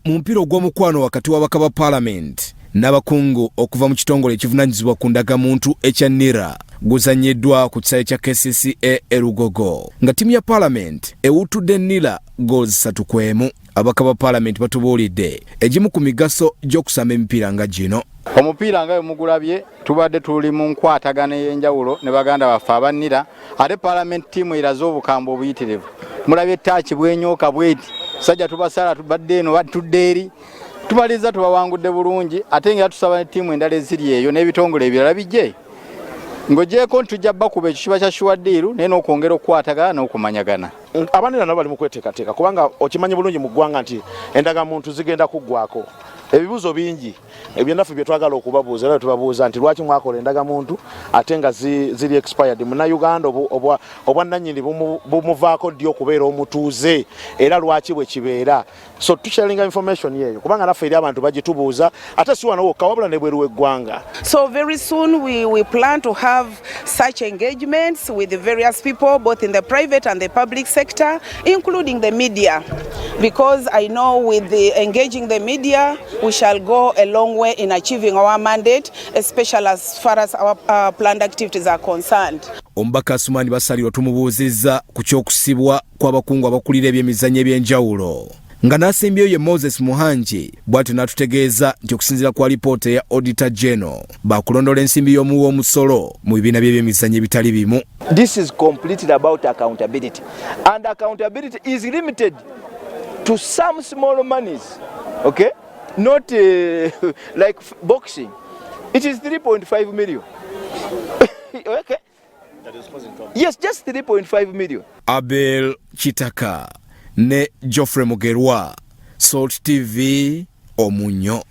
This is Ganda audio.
Mu mupiira ogw'omukwano wakati w'ababaka ba palamenti n'abakungu okuva mu kitongole ekivunanyizibwa ku ndagamuntu ekya NIRA guzanyiddwa ku kisaawe kya KCCA e Lugogo nga ttiimu ya palamenti ewuttudde NIRA goals 3-1. Ababaka ba palamenti batubuulidde egimu ku migaso gy'okusamba emipiira nga gino. Omupiira nga mugulabye tubadde tuli mu nkwatagana ey'enjawulo ne baganda baffe aba NIRA ate palamenti ttiimu eraze obukambe obuyitirivu. Mulabye ettaaki bwenyooka bweti sajja tubasala tubadde eno batudde eri tumaliza tubawangudde bulungi ate nga tusaba ne ttiimu endala eziri eyo n'ebitongole ebirala bijje ng'ogyeko ntujja bakubye ekikiba kya shuwaddiiru naye n'okwongera okukwatagana n'okumanyagana. Abanira nabo bali mu kweteekateeka kubanga okimanyi bulungi mu ggwanga nti endagamuntu zigenda kuggwako. Ebibuzo bingi ebyennaffe bye twagala okubabuuza era tubabuuza nti lwaki mwakola endagamuntu ate nga ziri expired. Munnayuganda obwannannyini bumuvaako ddi okubeera omutuuze era lwaki bwe kibeera. So tusharinga information yeeyo kubanga naffe eri abantu bagitubuuza ate si wano wokka wabula ne bweru w'eggwanga. So very soon we plan to have such engagements with the various people both in the private and the public sector, including the media, because I know with engaging the media we shall go a long way in achieving our mandate, especially as far as our planned activities are concerned. Omubaka Asumani basalirwa tumubuuzizza ku ky'okusibwa kw'abakungu abakulira ebyemizannyo eby'enjawulo nga n'asimbyeyo ye Moses Muhanji bw'atyo n'atutegeeza nti okusinziira kwa lipoota ya Auditor General bakulondola ensimbi y'omuwa omusolo mu bibiina by'ebyemizannyo ebitali bimu. This is completely about accountability, and accountability is limited to some small monies, okay? Not like boxing. It is 3.5 million. Okay? Yes, just 3.5 million. Abel Chitaka ne Geoffrey Mugerwa, Salt TV, Omunyo.